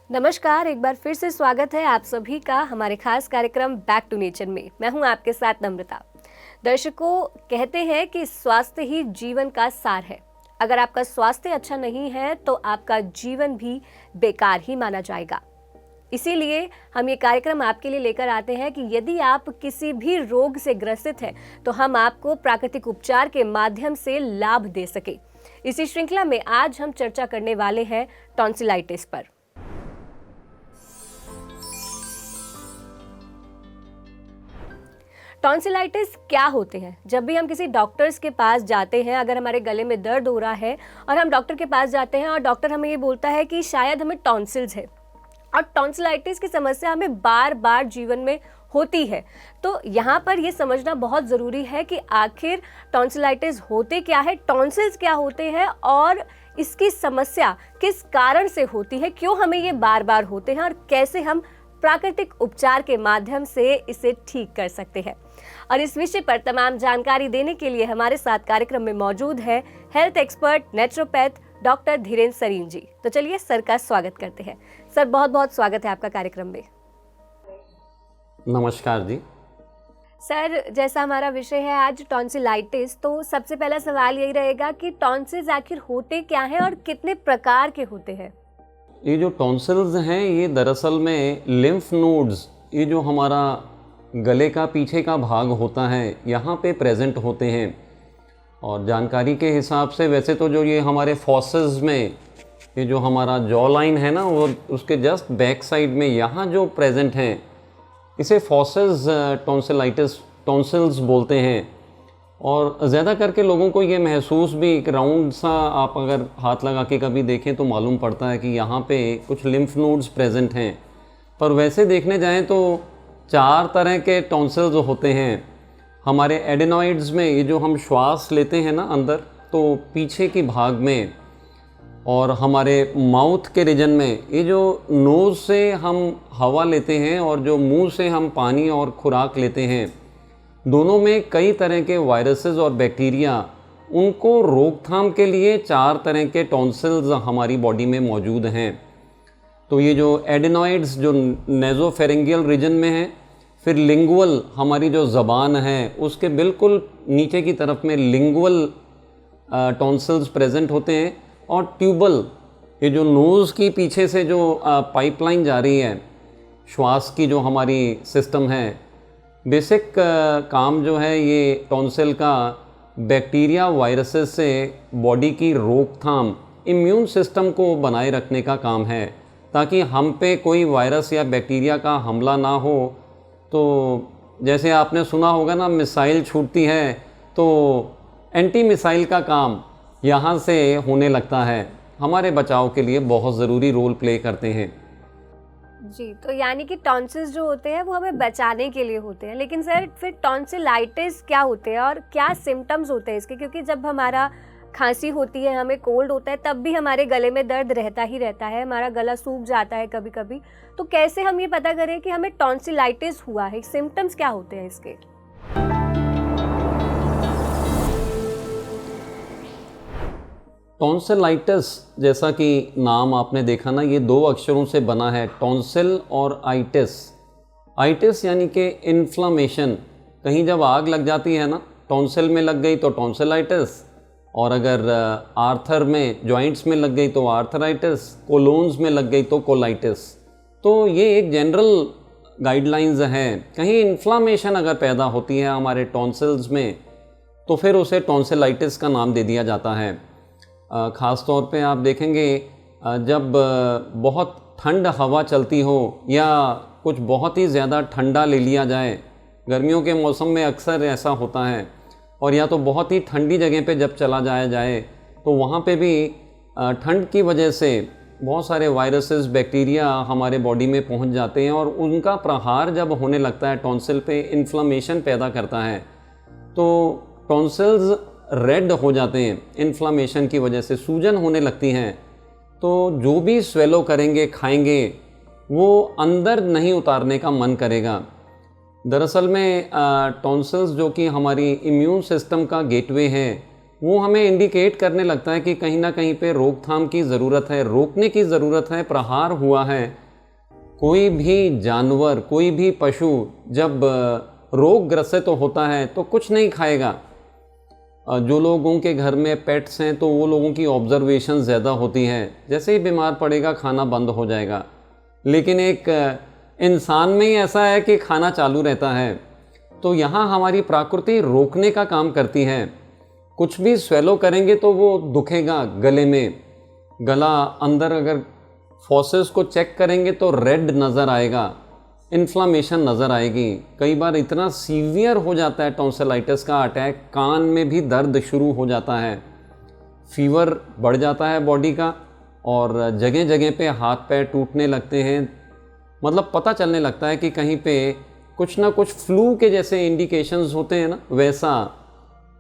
नमस्कार, एक बार फिर से स्वागत है आप सभी का हमारे खास कार्यक्रम बैक टू नेचर में। मैं हूं आपके साथ नम्रता। दर्शकों, कहते हैं कि स्वास्थ्य ही जीवन का सार है। अगर आपका स्वास्थ्य अच्छा नहीं है तो आपका जीवन भी बेकार ही माना जाएगा। इसीलिए हम ये कार्यक्रम आपके लिए लेकर आते हैं कि यदि आप किसी भी रोग से ग्रसित हैं तो हम आपको प्राकृतिक उपचार के माध्यम से लाभ दे सके। इसी श्रृंखला में आज हम चर्चा करने वाले हैं टॉन्सिलाइटिस पर। टॉन्सिलाइटिस क्या होते हैं? जब भी हम किसी डॉक्टर्स के पास जाते हैं, अगर हमारे गले में दर्द हो रहा है और हम डॉक्टर के पास जाते हैं और डॉक्टर हमें ये बोलता है कि शायद हमें टॉन्सिल्स है और टॉन्सिलाइटिस की समस्या हमें बार बार जीवन में होती है, तो यहाँ पर ये समझना बहुत ज़रूरी है कि आखिर टॉन्सिलाइटिस होते क्या है, टॉन्सिल्स क्या होते हैं और इसकी समस्या किस कारण से होती है, क्यों हमें ये बार बार होते हैं और कैसे हम प्राकृतिक उपचार के माध्यम से इसे ठीक कर सकते हैं। और इस विषय पर तमाम जानकारी देने के लिए हमारे साथ कार्यक्रम में मौजूद है health expert naturopath doctor Dhirendra Sarin ji. तो चलिए सर का स्वागत करते हैं। सर, बहुत बहुत स्वागत है आपका कार्यक्रम में। नमस्कार जी। सर, जैसा हमारा विषय है आज टॉन्सिलाइटिस, तो सबसे पहला सवाल यही रहेगा कि टॉन्सिल्स आखिर होते क्या हैं और कितने प्रकार के होते हैं? ये जो टॉन्सिल्स हैं ये दरअसल में लिम्फ नोड्स, ये जो हमारा गले का पीछे का भाग होता है यहाँ पे प्रेजेंट होते हैं। और जानकारी के हिसाब से वैसे तो जो ये हमारे फॉसेस में, ये जो हमारा जॉ लाइन है ना, वो उसके जस्ट बैक साइड में यहाँ जो प्रेजेंट हैं इसे फॉसेस टॉन्सिल्स बोलते हैं। और ज़्यादा करके लोगों को ये महसूस भी एक राउंड सा, आप अगर हाथ लगा के कभी देखें तो मालूम पड़ता है कि यहाँ पे कुछ लिम्फ नोड्स प्रेजेंट हैं। पर वैसे देखने जाएं तो 4 तरह के टॉन्सिल्स होते हैं। हमारे एडेनॉइड्स में, ये जो हम श्वास लेते हैं ना अंदर, तो पीछे की भाग में, और हमारे माउथ के रीजन में, ये जो नोज़ से हम हवा लेते हैं और जो मुंह से हम पानी और खुराक लेते हैं, दोनों में कई तरह के वायरसेस और बैक्टीरिया, उनको रोकथाम के लिए 4 तरह के टॉन्सिल्स हमारी बॉडी में मौजूद हैं। तो ये जो एडेनॉइड्स जो नेज़ोफेरेंजियल रीजन में है, फिर लिंगुअल, हमारी जो ज़बान है उसके बिल्कुल नीचे की तरफ में लिंगुअल टॉन्सिल्स प्रेजेंट होते हैं, और ट्यूबल, ये जो नोज़ की पीछे से जो पाइपलाइन जा रही है, श्वास की जो हमारी सिस्टम है, बेसिक काम जो है ये टॉन्सिल का बैक्टीरिया वायरसेस से बॉडी की रोकथाम, इम्यून सिस्टम को बनाए रखने का काम है, ताकि हम पे कोई वायरस या बैक्टीरिया का हमला ना हो। तो जैसे आपने सुना होगा ना, मिसाइल छूटती है तो एंटी मिसाइल का काम यहाँ से होने लगता है, हमारे बचाव के लिए बहुत ज़रूरी रोल प्ले करते हैं जी। तो यानी कि टॉन्सिल्स जो होते हैं वो हमें बचाने के लिए होते हैं। लेकिन सर, फिर टॉन्सिलाइटिस क्या होते हैं और क्या सिम्टम्स होते हैं इसके? क्योंकि जब हमारा खांसी होती है, हमें कोल्ड होता है, तब भी हमारे गले में दर्द रहता ही रहता है, हमारा गला सूख जाता है कभी कभी। तो कैसे हम ये पता करें कि हमें टॉन्सिलाइटिस हुआ है? सिम्टम्स क्या होते हैं इसके? टॉन्सिलाइटिस, जैसा कि नाम आपने देखा ना, ये 2 अक्षरों से बना है, टॉन्सिल और आइटिस। आइटिस यानी कि इन्फ्लामेशन। कहीं जब आग लग जाती है ना, टॉन्सिल में लग गई तो टॉन्सिलाइटिस, और अगर आर्थर में, जॉइंट्स में लग गई तो आर्थराइटिस, कोलोन्स में लग गई तो कोलाइटिस। तो ये एक जनरल गाइडलाइंस हैं। कहीं इन्फ्लामेशन अगर पैदा होती है हमारे टॉन्सिल्स में तो फिर उसे टॉन्सिलाइटिस का नाम दे दिया जाता है। ख़ास तौर पे आप देखेंगे जब बहुत ठंड हवा चलती हो या कुछ बहुत ही ज़्यादा ठंडा ले लिया जाए, गर्मियों के मौसम में अक्सर ऐसा होता है, और या तो बहुत ही ठंडी जगह पे जब चला जाए तो वहाँ पे भी ठंड की वजह से बहुत सारे वायरसेस, बैक्टीरिया हमारे बॉडी में पहुँच जाते हैं, और उनका प्रहार जब होने लगता है टॉन्सिल पे, इन्फ्लामेशन पैदा करता है, तो टॉन्सिल्स रेड हो जाते हैं इन्फ्लामेशन की वजह से, सूजन होने लगती हैं। तो जो भी स्वेलो करेंगे, खाएंगे, वो अंदर नहीं उतारने का मन करेगा। दरअसल में टॉन्सिल्स जो कि हमारी इम्यून सिस्टम का गेटवे है, वो हमें इंडिकेट करने लगता है कि कहीं ना कहीं पे रोकथाम की ज़रूरत है, रोकने की ज़रूरत है, प्रहार हुआ है। कोई भी जानवर, कोई भी पशु जब रोग ग्रसित होता है तो कुछ नहीं खाएगा। जो लोगों के घर में पेट्स हैं तो वो लोगों की ऑब्जर्वेशन ज़्यादा होती है, जैसे ही बीमार पड़ेगा खाना बंद हो जाएगा। लेकिन एक इंसान में ही ऐसा है कि खाना चालू रहता है। तो यहाँ हमारी प्रकृति रोकने का काम करती है। कुछ भी स्वेलो करेंगे तो वो दुखेगा गले में, गला अंदर अगर फॉसेस को चेक करेंगे तो रेड नज़र आएगा, इन्फ्लामेशन नज़र आएगी। कई बार इतना सीवियर हो जाता है टॉन्सिलाइटिस का अटैक, कान में भी दर्द शुरू हो जाता है, फीवर बढ़ जाता है बॉडी का, और जगह जगह पे हाथ पैर टूटने लगते हैं। मतलब पता चलने लगता है कि कहीं पे कुछ ना कुछ फ्लू के जैसे इंडिकेशंस होते हैं ना, वैसा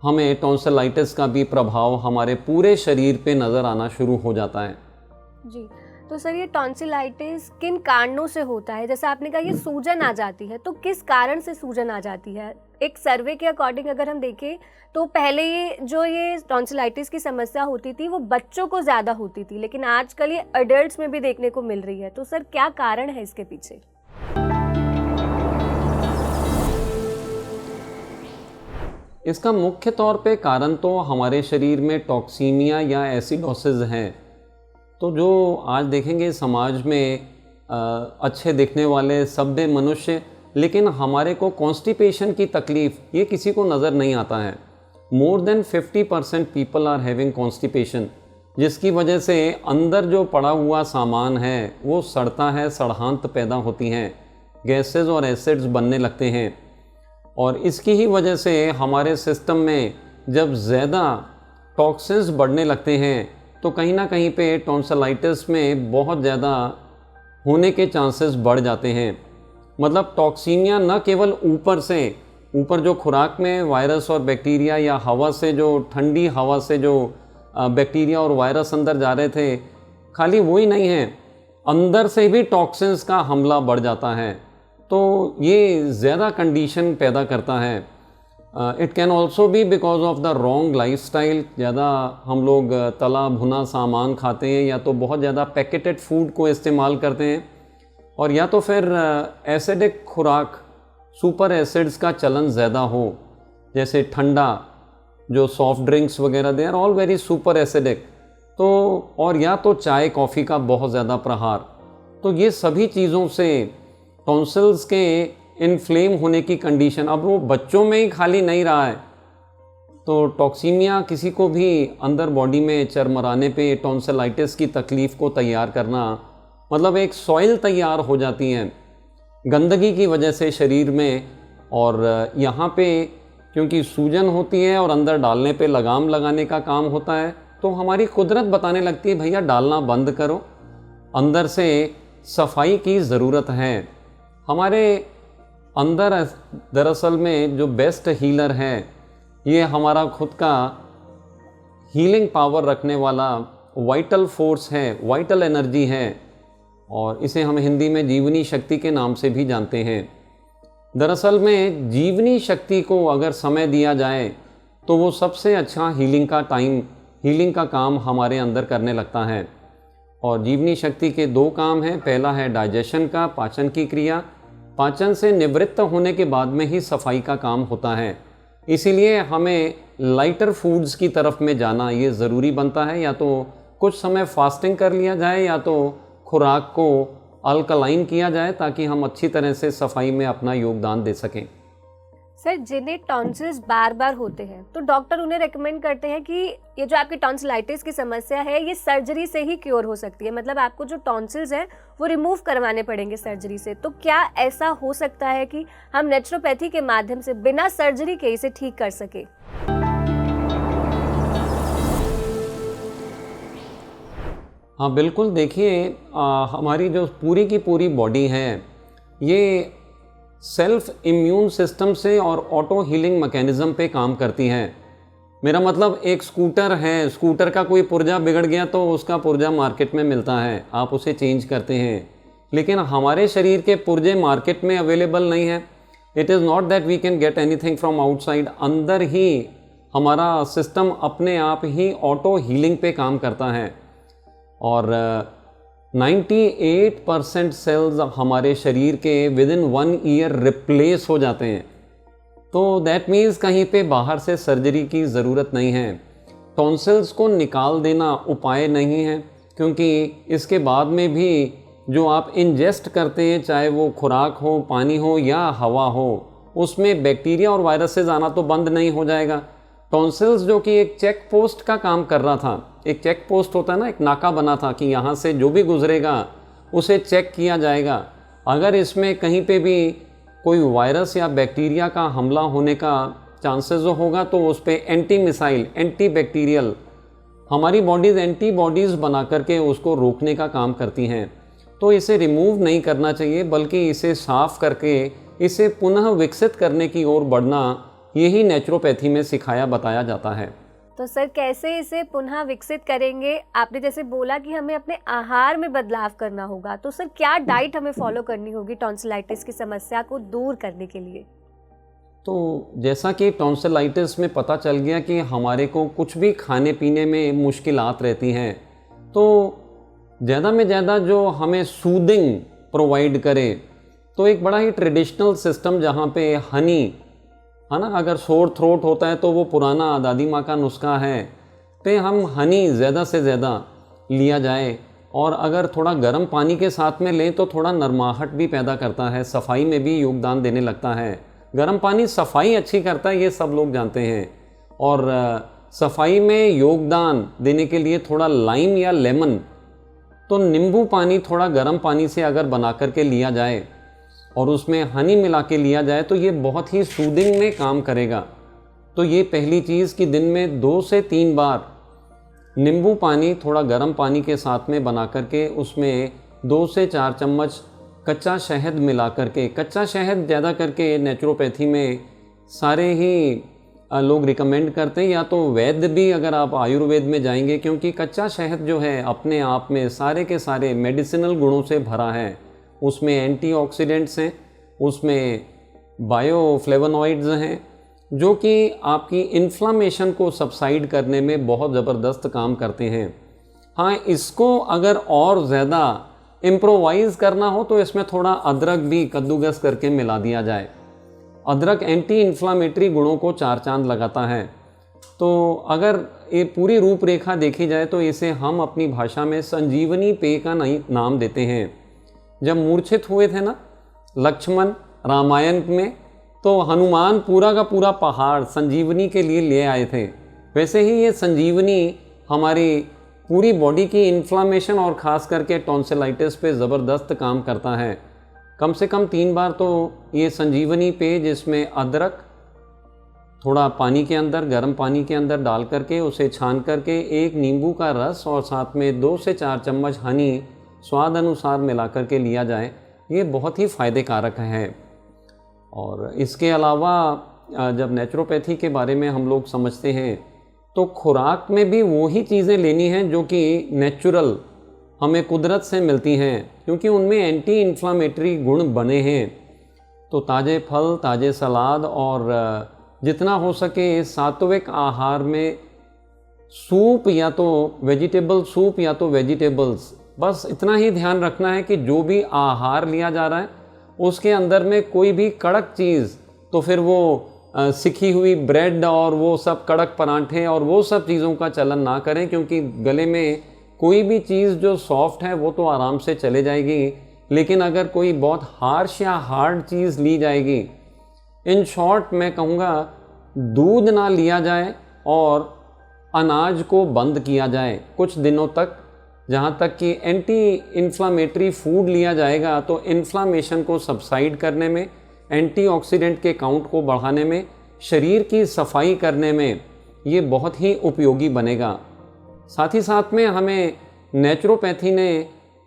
हमें टॉन्सिलाइटिस का भी प्रभाव हमारे पूरे शरीर पे नज़र आना शुरू हो जाता है। जी, तो सर ये टॉन्सिलाइटिस किन कारणों से होता है? जैसे आपने कहा ये सूजन आ जाती है, तो किस कारण से सूजन आ जाती है? एक सर्वे के अकॉर्डिंग अगर हम देखें तो पहले ये टॉन्सिलाइटिस की समस्या होती थी वो बच्चों को ज़्यादा होती थी, लेकिन आजकल ये अडल्ट्स में भी देखने को मिल रही है। तो सर क्या कारण है इसके पीछे? इसका मुख्य तौर पे कारण तो हमारे शरीर में टॉक्सीमिया या एसिडोसिस हैं। तो जो आज देखेंगे समाज में अच्छे दिखने वाले सभ्य मनुष्य, लेकिन हमारे को कॉन्स्टिपेशन की तकलीफ़ ये किसी को नज़र नहीं आता है। More than 50% people are having constipation, जिसकी वजह से अंदर जो पड़ा हुआ सामान है वो सड़ता है, सड़हांत पैदा होती हैं, गैसेस और एसिड्स बनने लगते हैं। और इसकी ही वजह से हमारे सिस्टम में जब ज़्यादा टॉक्सिन्स बढ़ने लगते हैं तो कहीं ना कहीं पे टॉन्सिलाइटिस में बहुत ज़्यादा होने के चांसेस बढ़ जाते हैं। मतलब टॉक्सीमिया न केवल ऊपर जो खुराक में वायरस और बैक्टीरिया या हवा से, जो ठंडी हवा से जो बैक्टीरिया और वायरस अंदर जा रहे थे, खाली वही नहीं है, अंदर से भी टॉक्सिन्स का हमला बढ़ जाता है। तो ये ज़्यादा कंडीशन पैदा करता है। It can also be because of the wrong lifestyle. ज़्यादा हम लोग तला भुना सामान खाते हैं, या तो बहुत ज़्यादा पैकेटेड फूड को इस्तेमाल करते हैं, और या तो फिर एसिडिक खुराक, सुपर एसिड्स का चलन ज़्यादा हो, जैसे ठंडा जो सॉफ्ट ड्रिंक्स वगैरह, they are all very super acidic. तो और या तो चाय कॉफ़ी का बहुत ज़्यादा प्रहार। तो ये सभी चीज़ों से टॉन्सिल्स के इन्फ्लेम होने की कंडीशन, अब वो बच्चों में ही खाली नहीं रहा है, तो टॉक्सीमिया किसी को भी अंदर बॉडी में चरमराने पे टॉन्सिलाइटिस की तकलीफ़ को तैयार करना, मतलब एक सॉइल तैयार हो जाती है गंदगी की वजह से शरीर में। और यहाँ पे क्योंकि सूजन होती है और अंदर डालने पे लगाम लगाने का काम होता है, तो हमारी कुदरत बताने लगती है भैया डालना बंद करो, अंदर से सफाई की ज़रूरत है। हमारे अंदर दरअसल में जो बेस्ट हीलर है, ये हमारा खुद का हीलिंग पावर रखने वाला वाइटल फोर्स है, वाइटल एनर्जी है, और इसे हम हिंदी में जीवनी शक्ति के नाम से भी जानते हैं। दरअसल में जीवनी शक्ति को अगर समय दिया जाए तो वो सबसे अच्छा हीलिंग का काम हमारे अंदर करने लगता है। और जीवनी शक्ति के दो काम हैं। पहला है डाइजेशन का, पाचन की क्रिया। पाचन से निवृत्त होने के बाद में ही सफाई का काम होता है। इसीलिए हमें लाइटर फूड्स की तरफ में जाना ये ज़रूरी बनता है। या तो कुछ समय फास्टिंग कर लिया जाए, या तो खुराक को अल्कलाइन किया जाए, ताकि हम अच्छी तरह से सफाई में अपना योगदान दे सकें। सर, जिन्हें टॉन्सिल्स बार बार होते हैं तो डॉक्टर उन्हें रेकमेंड करते हैं कि ये जो आपकी टॉन्सिलाइटिस की समस्या है ये सर्जरी से ही क्योर हो सकती है, मतलब आपको जो टॉन्सिल्स हैं वो रिमूव करवाने पड़ेंगे सर्जरी से। तो क्या ऐसा हो सकता है कि हम नेचुरोपैथी के माध्यम से बिना सर्जरी के इसे ठीक कर सके? हाँ बिल्कुल, देखिए हमारी जो पूरी की पूरी बॉडी है ये सेल्फ इम्यून सिस्टम से और ऑटो हीलिंग मैकेनिज़्म पे काम करती है। मेरा मतलब एक स्कूटर है, स्कूटर का कोई पुर्जा बिगड़ गया तो उसका पुर्जा मार्केट में मिलता है, आप उसे चेंज करते हैं। लेकिन हमारे शरीर के पुर्जे मार्केट में अवेलेबल नहीं है। It is not that we can get anything from outside. अंदर ही हमारा सिस्टम अपने आप ही ऑटो हीलिंग पे काम करता है और 98% सेल्स हमारे शरीर के विद इन 1 ईयर रिप्लेस हो जाते हैं। तो दैट मीन्स कहीं पे बाहर से सर्जरी की ज़रूरत नहीं है। टॉन्सिल्स को निकाल देना उपाय नहीं है, क्योंकि इसके बाद में भी जो आप इंजेस्ट करते हैं, चाहे वो खुराक हो, पानी हो या हवा हो, उसमें बैक्टीरिया और वायरसेस आना तो बंद नहीं हो जाएगा। टॉन्सिल्स जो कि एक चेक पोस्ट का काम कर रहा था, एक चेक पोस्ट होता है ना, एक नाका बना था कि यहाँ से जो भी गुजरेगा उसे चेक किया जाएगा। अगर इसमें कहीं पे भी कोई वायरस या बैक्टीरिया का हमला होने का चांसेस होगा तो उस पर एंटी मिसाइल, एंटी बैक्टीरियल हमारी बॉडीज़ एंटीबॉडीज़ बना करके उसको रोकने का काम करती हैं। तो इसे रिमूव नहीं करना चाहिए, बल्कि इसे साफ़ करके इसे पुनः विकसित करने की ओर बढ़ना, यही नेचुरोपैथी में सिखाया बताया जाता है। तो सर कैसे इसे पुनः विकसित करेंगे? आपने जैसे बोला कि हमें अपने आहार में बदलाव करना होगा, तो सर क्या डाइट हमें फॉलो करनी होगी टॉन्सिलाइटिस की समस्या को दूर करने के लिए? तो जैसा कि टॉन्सिलाइटिस में पता चल गया कि हमारे को कुछ भी खाने पीने में मुश्किलात रहती हैं, तो ज़्यादा में ज़्यादा जो हमें सूदिंग प्रोवाइड करे, तो एक बड़ा ही ट्रेडिशनल सिस्टम जहाँ पे हनी है ना, अगर सोर थ्रोट होता है तो वो पुराना दादी माँ का नुस्खा है, पे हम हनी ज़्यादा से ज़्यादा लिया जाए। और अगर थोड़ा गर्म पानी के साथ में लें तो थोड़ा नरमाहट भी पैदा करता है, सफाई में भी योगदान देने लगता है। गर्म पानी सफाई अच्छी करता है, ये सब लोग जानते हैं। और सफाई में योगदान देने के लिए थोड़ा लाइम या लेमन, तो नींबू पानी थोड़ा गर्म पानी से अगर बना करके लिया जाए और उसमें हनी मिला के लिया जाए तो ये बहुत ही सूदिंग में काम करेगा। तो ये पहली चीज़ कि दिन में 2 से 3 बार नींबू पानी थोड़ा गर्म पानी के साथ में बना करके उसमें 2 से 4 चम्मच कच्चा शहद मिला करके, कच्चा शहद ज़्यादा करके नेचुरोपैथी में सारे ही लोग रिकमेंड करते हैं, या तो वैद्य भी अगर आप आयुर्वेद में जाएंगे, क्योंकि कच्चा शहद जो है अपने आप में सारे के सारे मेडिसिनल गुणों से भरा है। उसमें एंटीऑक्सीडेंट्स हैं, उसमें बायोफ्लेवोनॉइड्स हैं, जो कि आपकी इन्फ्लामेशन को सबसाइड करने में बहुत ज़बरदस्त काम करते हैं। हाँ, इसको अगर और ज़्यादा इम्प्रोवाइज़ करना हो तो इसमें थोड़ा अदरक भी कद्दूकस करके मिला दिया जाए। अदरक एंटी इन्फ्लामेटरी गुणों को 4 चांद लगाता है। तो अगर ये पूरी रूपरेखा देखी जाए तो इसे हम अपनी भाषा में संजीवनी पेय का नाम देते हैं। जब मूर्छित हुए थे ना लक्ष्मण रामायण में, तो हनुमान पूरा का पूरा पहाड़ संजीवनी के लिए ले आए थे। वैसे ही ये संजीवनी हमारी पूरी बॉडी की इन्फ्लामेशन और ख़ास करके टॉन्सिलाइटिस पे ज़बरदस्त काम करता है। कम से कम 3 बार तो ये संजीवनी पेय, जिसमें अदरक थोड़ा पानी के अंदर, गर्म पानी के अंदर डाल करके उसे छान करके 1 नींबू का रस और साथ में 2 से 4 चम्मच हनी स्वाद अनुसार मिला करके लिया जाए, ये बहुत ही फ़ायदे कारक है। और इसके अलावा जब नेचुरोपैथी के बारे में हम लोग समझते हैं तो खुराक में भी वही चीज़ें लेनी हैं जो कि नेचुरल हमें कुदरत से मिलती हैं, क्योंकि उनमें एंटी इन्फ्लामेटरी गुण बने हैं। तो ताज़े फल, ताज़े सलाद और जितना हो सके सात्विक आहार में सूप या तो वेजिटेबल सूप या तो वेजिटेबल्स, बस इतना ही ध्यान रखना है कि जो भी आहार लिया जा रहा है उसके अंदर में कोई भी कड़क चीज़, तो फिर वो सिकी हुई ब्रेड और वो सब कड़क पराठे और वो सब चीज़ों का चलन ना करें, क्योंकि गले में कोई भी चीज़ जो सॉफ्ट है वो तो आराम से चले जाएगी, लेकिन अगर कोई बहुत हार्श या हार्ड चीज़ ली जाएगी, इन शॉर्ट मैं कहूँगा दूध ना लिया जाए और अनाज को बंद किया जाए कुछ दिनों तक। जहाँ तक कि एंटी इन्फ्लामेटरी फूड लिया जाएगा तो इन्फ्लामेशन को सबसाइड करने में, एंटीऑक्सीडेंट के काउंट को बढ़ाने में, शरीर की सफाई करने में ये बहुत ही उपयोगी बनेगा। साथ ही साथ में हमें नेचुरोपैथी ने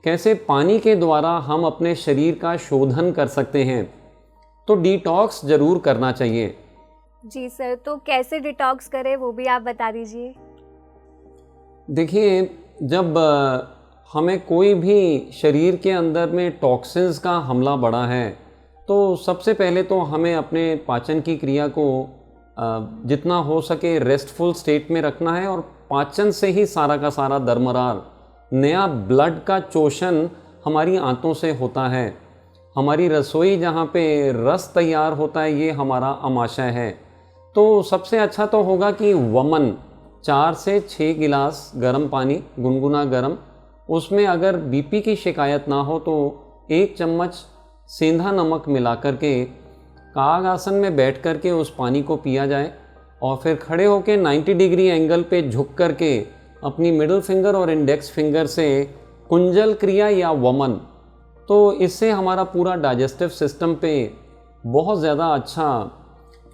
कैसे पानी के द्वारा हम अपने शरीर का शोधन कर सकते हैं, तो डिटॉक्स ज़रूर करना चाहिए। जी सर, तो कैसे डिटॉक्स करें वो भी आप बता दीजिए। देखिए, जब हमें कोई भी शरीर के अंदर में टॉक्सिन्स का हमला बढ़ा है तो सबसे पहले तो हमें अपने पाचन की क्रिया को जितना हो सके रेस्टफुल स्टेट में रखना है, और पाचन से ही सारा का सारा दरमरार नया ब्लड का चोषण हमारी आंतों से होता है। हमारी रसोई जहाँ पे रस तैयार होता है ये हमारा आमाशय है। तो सबसे अच्छा तो होगा कि वमन 4 से 6 गिलास गर्म पानी, गुनगुना गर्म, उसमें अगर बीपी की शिकायत ना हो तो 1 चम्मच सेंधा नमक मिला करके काग आसन में बैठ करके उस पानी को पिया जाए, और फिर खड़े होकर 90 डिग्री एंगल पे झुक करके अपनी मिडिल फिंगर और इंडेक्स फिंगर से कुंजल क्रिया या वमन, तो इससे हमारा पूरा डाइजेस्टिव सिस्टम पे बहुत ज़्यादा अच्छा,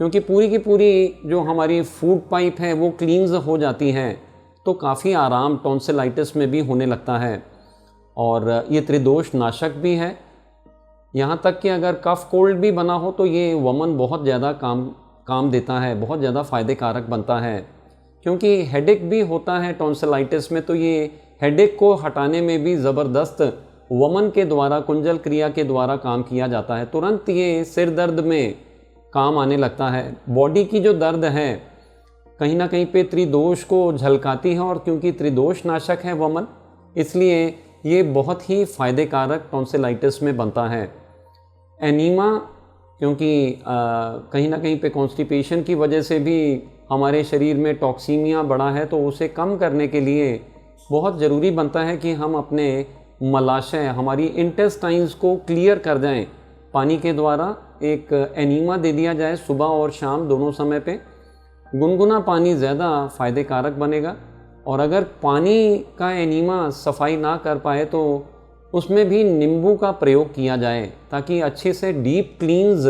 क्योंकि पूरी की पूरी जो हमारी फूड पाइप है वो क्लींस हो जाती है, तो काफ़ी आराम टॉन्सिलाइटिस में भी होने लगता है। और ये त्रिदोष नाशक भी है। यहाँ तक कि अगर कफ कोल्ड भी बना हो तो ये वमन बहुत ज़्यादा काम देता है, बहुत ज़्यादा फ़ायदे कारक बनता है। क्योंकि हेडेक भी होता है टॉन्सिलाइटिस में, तो ये हेडेक को हटाने में भी ज़बरदस्त वमन के द्वारा, कुंजल क्रिया के द्वारा काम किया जाता है। तुरंत ये सिर दर्द में काम आने लगता है। बॉडी की जो दर्द है कहीं ना कहीं पे त्रिदोष को झलकाती है, और क्योंकि त्रिदोष नाशक है वमन, इसलिए ये बहुत ही फ़ायदे कारक टॉन्सिलाइटिस में बनता है। एनीमा, क्योंकि कहीं ना कहीं पे कॉन्स्टिपेशन की वजह से भी हमारे शरीर में टॉक्सीमिया बढ़ा है, तो उसे कम करने के लिए बहुत ज़रूरी बनता है कि हम अपने मलाशय, हमारी इंटेस्टाइन्स को क्लियर कर जाएं। पानी के द्वारा एक एनीमा दे दिया जाए सुबह और शाम दोनों समय पे। गुनगुना पानी ज़्यादा फ़ायदे कारक बनेगा, और अगर पानी का एनीमा सफाई ना कर पाए तो उसमें भी नींबू का प्रयोग किया जाए, ताकि अच्छे से डीप क्लींस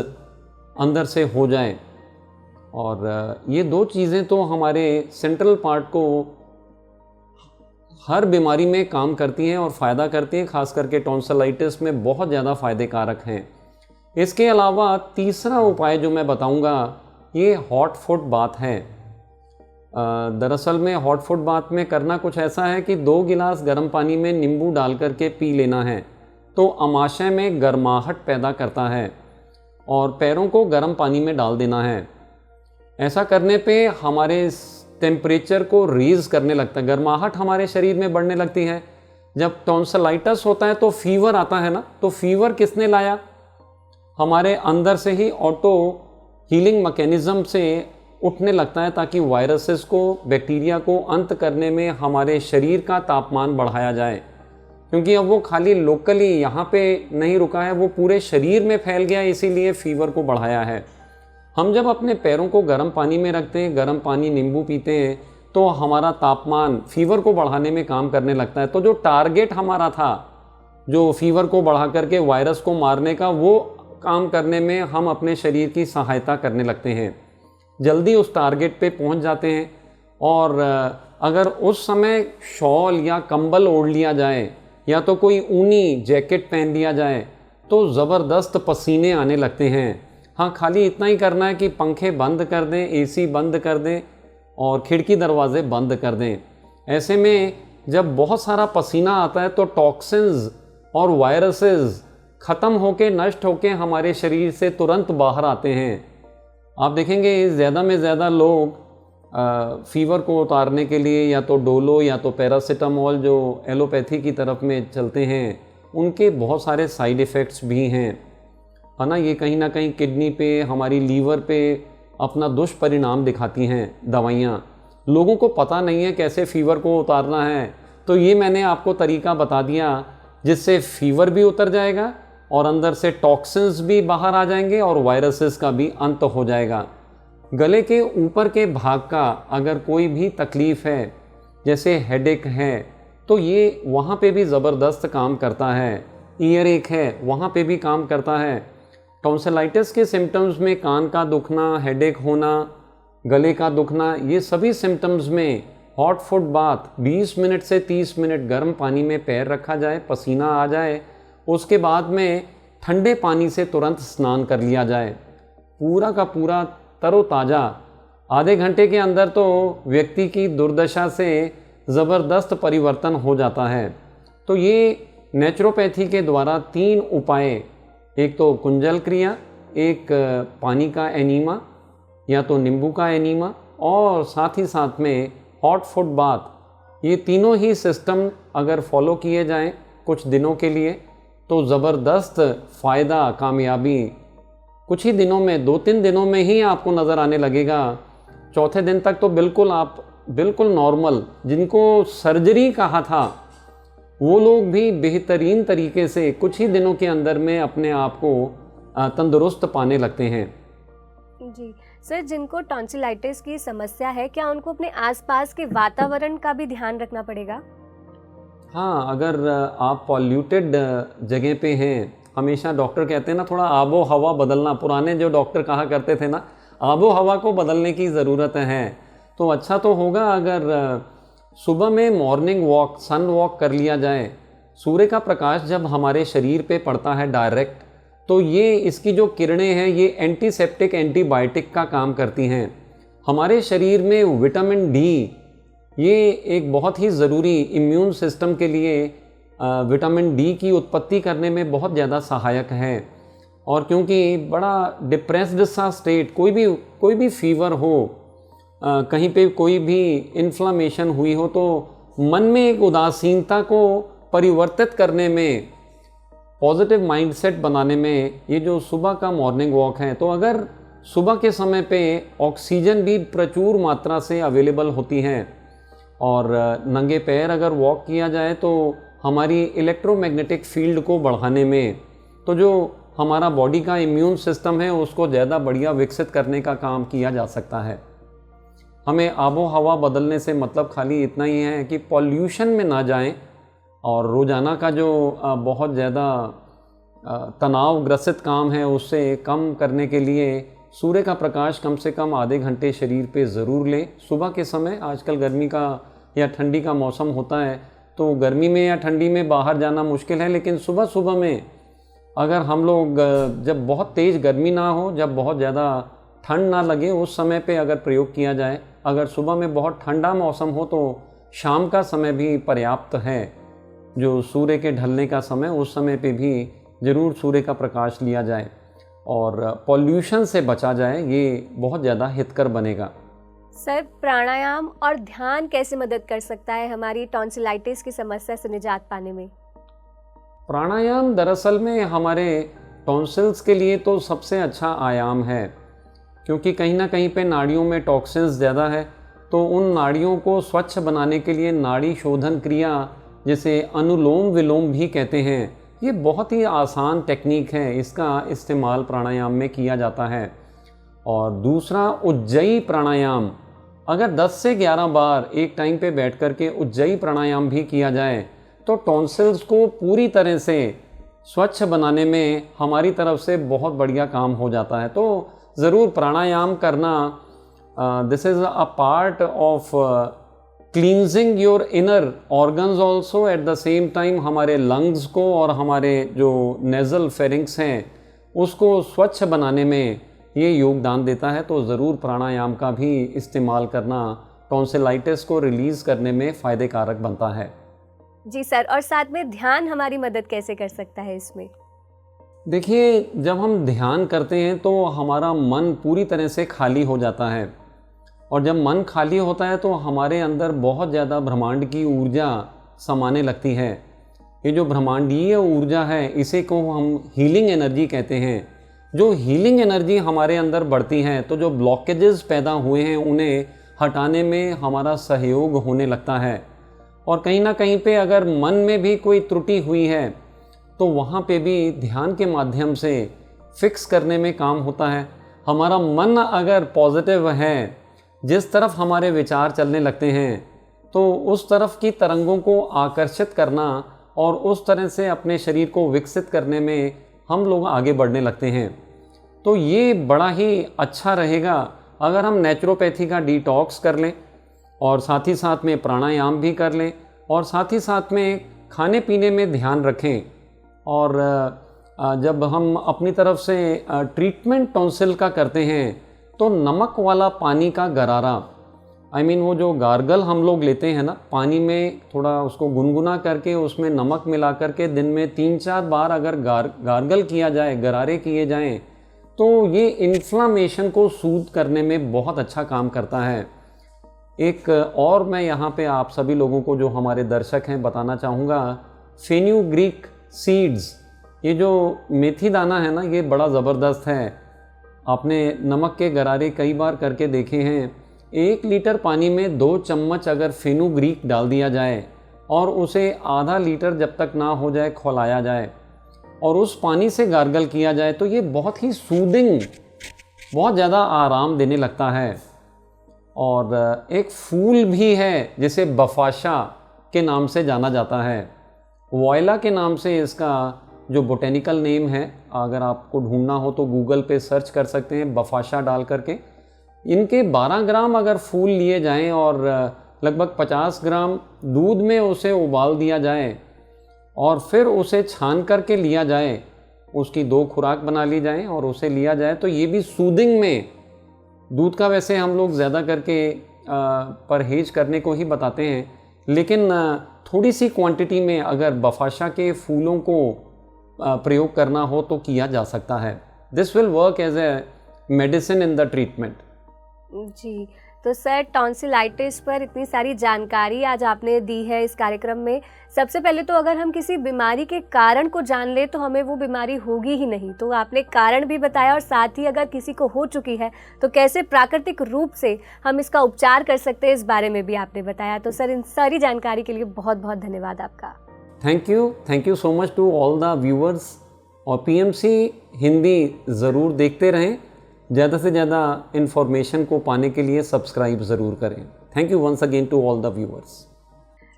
अंदर से हो जाए। और ये 2 चीज़ें तो हमारे सेंट्रल पार्ट को हर बीमारी में काम करती हैं और फ़ायदा करती हैं, खास करके टॉन्सिलाइटिस में बहुत ज़्यादा फ़ायदे कारक हैं। इसके अलावा तीसरा उपाय जो मैं बताऊंगा ये हॉट फुट बाथ है। दरअसल में हॉट फुट बाथ में करना कुछ ऐसा है कि 2 गिलास गर्म पानी में नींबू डाल करके पी लेना है, तो आमाशय में गर्माहट पैदा करता है, और पैरों को गर्म पानी में डाल देना है। ऐसा करने पे हमारे टेम्परेचर को रेज़ करने लगता है, गर्माहट हमारे शरीर में बढ़ने लगती है। जब टॉन्सिलाइटिस होता है तो फीवर आता है ना, तो फीवर किसने लाया? हमारे अंदर से ही ऑटो हीलिंग मैकेनिज़्म से उठने लगता है, ताकि वायरसेस को, बैक्टीरिया को अंत करने में हमारे शरीर का तापमान बढ़ाया जाए। क्योंकि अब वो खाली लोकली यहाँ पे नहीं रुका है, वो पूरे शरीर में फैल गया, इसीलिए फीवर को बढ़ाया है। हम जब अपने पैरों को गर्म पानी में रखते हैं, गर्म पानी नींबू पीते हैं, तो हमारा तापमान फीवर को बढ़ाने में काम करने लगता है। तो जो टारगेट हमारा था, जो फीवर को बढ़ा करके वायरस को मारने का, वो काम करने में हम अपने शरीर की सहायता करने लगते हैं, जल्दी उस टारगेट पे पहुंच जाते हैं। और अगर उस समय शॉल या कंबल ओढ़ लिया जाए, या तो कोई ऊनी जैकेट पहन लिया जाए, तो ज़बरदस्त पसीने आने लगते हैं। हाँ, खाली इतना ही करना है कि पंखे बंद कर दें, एसी बंद कर दें, और खिड़की दरवाजे बंद कर दें। ऐसे में जब बहुत सारा पसीना आता है तो टॉक्सिन्स और वायरसेस ख़त्म होके, नष्ट होके हमारे शरीर से तुरंत बाहर आते हैं। आप देखेंगे ज़्यादा में ज़्यादा लोग फीवर को उतारने के लिए या तो डोलो या तो पैरासीटामोल, जो एलोपैथी की तरफ में चलते हैं, उनके बहुत सारे साइड इफ़ेक्ट्स भी हैं, है ना। ये कहीं ना कहीं किडनी पे, हमारी लीवर पे अपना दुष्परिणाम दिखाती हैं दवाइयाँ। लोगों को पता नहीं है कैसे फीवर को उतारना है, तो ये मैंने आपको तरीका बता दिया, जिससे फीवर भी उतर जाएगा और अंदर से टॉक्सिन्स भी बाहर आ जाएंगे और वायरसेस का भी अंत हो जाएगा। गले के ऊपर के भाग का अगर कोई भी तकलीफ़ है, जैसे हेडेक है, तो ये वहाँ पे भी ज़बरदस्त काम करता है। ईयर एक है, वहाँ पे भी काम करता है। टॉन्सिलाइटिस के सिम्टम्स में कान का दुखना, हेडेक होना, गले का दुखना, ये सभी सिम्टम्स में हॉट फुट बाथ 20 मिनट से 30 मिनट गर्म पानी में पैर रखा जाए, पसीना आ जाए, उसके बाद में ठंडे पानी से तुरंत स्नान कर लिया जाए, पूरा का पूरा तरोताज़ा। आधे घंटे के अंदर तो व्यक्ति की दुर्दशा से ज़बरदस्त परिवर्तन हो जाता है। तो ये नेचुरोपैथी के द्वारा 3 उपाय, एक तो कुंजल क्रिया, एक पानी का एनीमा, या तो नींबू का एनीमा और साथ ही साथ में हॉट फुट बाथ, ये तीनों ही सिस्टम अगर फॉलो किए जाएं कुछ दिनों के लिए तो ज़बरदस्त फ़ायदा, कामयाबी कुछ ही दिनों में, 2-3 दिनों में ही आपको नज़र आने लगेगा। चौथे दिन तक तो बिल्कुल आप बिल्कुल नॉर्मल, जिनको सर्जरी कहा था वो लोग भी बेहतरीन तरीके से कुछ ही दिनों के अंदर में अपने आप को तंदुरुस्त पाने लगते हैं। जी सर, जिनको टॉन्सिलाइटिस की समस्या है, क्या उनको अपने आसपास के वातावरण का भी ध्यान रखना पड़ेगा? हाँ, अगर आप पॉल्यूटेड जगह पे हैं, हमेशा डॉक्टर कहते हैं ना थोड़ा आबो हवा बदलना, पुराने जो डॉक्टर कहा करते थे ना, आबो हवा को बदलने की ज़रूरत है। तो अच्छा तो होगा अगर सुबह में मॉर्निंग वॉक, सन वॉक कर लिया जाए। सूर्य का प्रकाश जब हमारे शरीर पे पड़ता है डायरेक्ट, तो ये इसकी जो किरणें हैं ये एंटीसेप्टिक, एंटीबायोटिक का काम करती हैं। हमारे शरीर में विटामिन डी, ये एक बहुत ही ज़रूरी इम्यून सिस्टम के लिए विटामिन डी की उत्पत्ति करने में बहुत ज़्यादा सहायक है। और क्योंकि बड़ा डिप्रेस्ड सा स्टेट, कोई भी फीवर हो, कहीं पे कोई भी इन्फ्लामेशन हुई हो, तो मन में एक उदासीनता को परिवर्तित करने में, पॉजिटिव माइंडसेट बनाने में ये जो सुबह का मॉर्निंग वॉक है, तो अगर सुबह के समय पे ऑक्सीजन भी प्रचुर मात्रा से अवेलेबल होती है और नंगे पैर अगर वॉक किया जाए तो हमारी इलेक्ट्रोमैग्नेटिक फील्ड को बढ़ाने में, तो जो हमारा बॉडी का इम्यून सिस्टम है उसको ज़्यादा बढ़िया विकसित करने का काम किया जा सकता है। हमें आबो हवा बदलने से मतलब खाली इतना ही है कि पॉल्यूशन में ना जाएं और रोज़ाना का जो बहुत ज़्यादा तनाव ग्रसित काम है उससे कम करने के लिए सूर्य का प्रकाश कम से कम आधे घंटे शरीर पे ज़रूर लें सुबह के समय। आजकल गर्मी का या ठंडी का मौसम होता है, तो गर्मी में या ठंडी में बाहर जाना मुश्किल है, लेकिन सुबह सुबह में अगर हम लोग, जब बहुत तेज़ गर्मी ना हो, जब बहुत ज़्यादा ठंड ना लगे, उस समय पे अगर प्रयोग किया जाए। अगर सुबह में बहुत ठंडा मौसम हो तो शाम का समय भी पर्याप्त है, जो सूर्य के ढलने का समय, उस समय पे भी ज़रूर सूर्य का प्रकाश लिया जाए और पॉल्यूशन से बचा जाए, ये बहुत ज़्यादा हितकर बनेगा। सर, प्राणायाम और ध्यान कैसे मदद कर सकता है हमारी टॉन्सिलाइटिस की समस्या से निजात पाने में? प्राणायाम दरअसल में हमारे टॉन्सिल्स के लिए तो सबसे अच्छा आयाम है, क्योंकि कहीं ना कहीं पे नाड़ियों में टॉक्सिन्स ज़्यादा है, तो उन नाड़ियों को स्वच्छ बनाने के लिए नाड़ी शोधन क्रिया, जिसे अनुलोम विलोम भी कहते हैं, ये बहुत ही आसान टेक्निक है, इसका इस्तेमाल प्राणायाम में किया जाता है। और दूसरा उज्जयी प्राणायाम, अगर 10 से 11 बार एक टाइम पे बैठ कर के उज्जयी प्राणायाम भी किया जाए तो टॉन्सिल्स को पूरी तरह से स्वच्छ बनाने में हमारी तरफ से बहुत बढ़िया काम हो जाता है। तो ज़रूर प्राणायाम करना, this is a part of cleansing your inner organs also, at the same time हमारे लंग्स को और हमारे जो नेज़ल फेरिंग्स हैं उसको स्वच्छ बनाने में ये योगदान देता है। तो ज़रूर प्राणायाम का भी इस्तेमाल करना टॉन्सिलाइटिस को रिलीज़ करने में फ़ायदे कारक बनता है। जी सर, और साथ में ध्यान हमारी मदद कैसे कर सकता है इसमें? देखिए, जब हम ध्यान करते हैं तो हमारा मन पूरी तरह से खाली हो जाता है, और जब मन खाली होता है तो हमारे अंदर बहुत ज़्यादा ब्रह्मांड की ऊर्जा समाने लगती है। ये जो ब्रह्मांडीय ऊर्जा है इसे को हम हीलिंग एनर्जी कहते हैं। जो हीलिंग एनर्जी हमारे अंदर बढ़ती है तो जो ब्लॉकेजेस पैदा हुए हैं उन्हें हटाने में हमारा सहयोग होने लगता है। और कहीं ना कहीं पे अगर मन में भी कोई त्रुटि हुई है तो वहाँ पे भी ध्यान के माध्यम से फिक्स करने में काम होता है। हमारा मन अगर पॉजिटिव है, जिस तरफ हमारे विचार चलने लगते हैं, तो उस तरफ की तरंगों को आकर्षित करना और उस तरह से अपने शरीर को विकसित करने में हम लोग आगे बढ़ने लगते हैं। तो ये बड़ा ही अच्छा रहेगा अगर हम नेचुरोपैथी का डिटॉक्स कर लें और साथ ही साथ में प्राणायाम भी कर लें और साथ ही साथ में खाने पीने में ध्यान रखें। और जब हम अपनी तरफ से ट्रीटमेंट टॉन्सिल का करते हैं तो नमक वाला पानी का गरारा, वो जो गार्गल हम लोग लेते हैं ना, पानी में थोड़ा उसको गुनगुना करके उसमें नमक मिला करके दिन में 3-4 बार अगर गार्गल किया जाए, गरारे किए जाएं, तो ये इन्फ्लामेशन को सूद करने में बहुत अच्छा काम करता है। एक और मैं यहाँ पे आप सभी लोगों को, जो हमारे दर्शक हैं, बताना चाहूँगा, फेन्यूग्रीक सीड्स, ये जो मेथी दाना है ना, ये बड़ा ज़बरदस्त है। आपने नमक के गरारे कई बार करके देखे हैं। 1 लीटर पानी में 2 चम्मच अगर फेनुग्रीक डाल दिया जाए और उसे आधा लीटर जब तक ना हो जाए खौलाया जाए और उस पानी से गार्गल किया जाए तो ये बहुत ही सूदिंग, बहुत ज़्यादा आराम देने लगता है। और एक फूल भी है जिसे बफाशा के नाम से जाना जाता है। वॉयला के नाम से इसका जो बोटेनिकल नेम है, अगर आपको ढूंढना हो तो गूगल पे सर्च कर सकते हैं बफाशा डाल करके। इनके 12 ग्राम अगर फूल लिए जाएं और लगभग 50 ग्राम दूध में उसे उबाल दिया जाए और फिर उसे छान करके लिया जाए, उसकी 2 खुराक बना ली जाए और उसे लिया जाए, तो ये भी सूदिंग में, दूध का वैसे हम लोग ज़्यादा करके परहेज करने को ही बताते हैं, लेकिन थोड़ी सी क्वांटिटी में अगर बफाशा के फूलों को प्रयोग करना हो तो किया जा सकता है। This will work as a medicine in the treatment. जी, तो सर टॉन्सिलाइटिस पर इतनी सारी जानकारी आज आपने दी है इस कार्यक्रम में। सबसे पहले तो अगर हम किसी बीमारी के कारण को जान ले तो हमें वो बीमारी होगी ही नहीं, तो आपने कारण भी बताया और साथ ही अगर किसी को हो चुकी है तो कैसे प्राकृतिक रूप से हम इसका उपचार कर सकते हैं, इस बारे में भी आपने बताया। तो सर इन सारी जानकारी के लिए बहुत बहुत धन्यवाद आपका। Thank you so much to all the viewers. और पीएमसी हिंदी ज़रूर देखते रहें, ज़्यादा से ज़्यादा इन्फॉर्मेशन को पाने के लिए सब्सक्राइब ज़रूर करें। Thank you once again to all the viewers.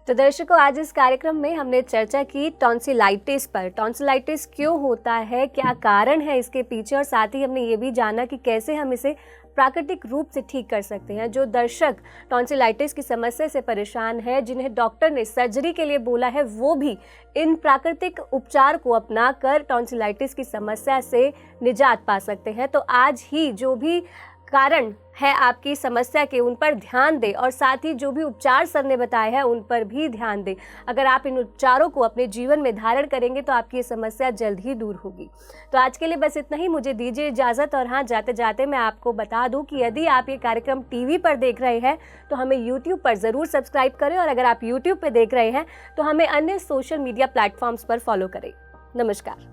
तो दर्शकों, आज इस कार्यक्रम में हमने चर्चा की टॉन्सिलाइटिस पर। टॉन्सिलाइटिस क्यों होता है, क्या कारण है इसके पीछे, और साथ ही हमने ये भी जाना कि कैसे हम इसे प्राकृतिक रूप से ठीक कर सकते हैं। जो दर्शक टॉन्सिलाइटिस की समस्या से परेशान है, जिन्हें डॉक्टर ने सर्जरी के लिए बोला है, वो भी इन प्राकृतिक उपचार को अपनाकर टॉन्सिलाइटिस की समस्या से निजात पा सकते हैं। तो आज ही जो भी कारण है आपकी समस्या के, उन पर ध्यान दें और साथ ही जो भी उपचार सर ने बताए हैं उन पर भी ध्यान दें। अगर आप इन उपचारों को अपने जीवन में धारण करेंगे तो आपकी ये समस्या जल्द ही दूर होगी। तो आज के लिए बस इतना ही, मुझे दीजिए इजाज़त। और हाँ, जाते जाते मैं आपको बता दूं कि यदि आप ये कार्यक्रम टीवी पर देख रहे हैं तो हमें यूट्यूब पर ज़रूर सब्सक्राइब करें, और अगर आप यूट्यूब पर देख रहे हैं तो हमें अन्य सोशल मीडिया प्लेटफॉर्म्स पर फॉलो करें। नमस्कार।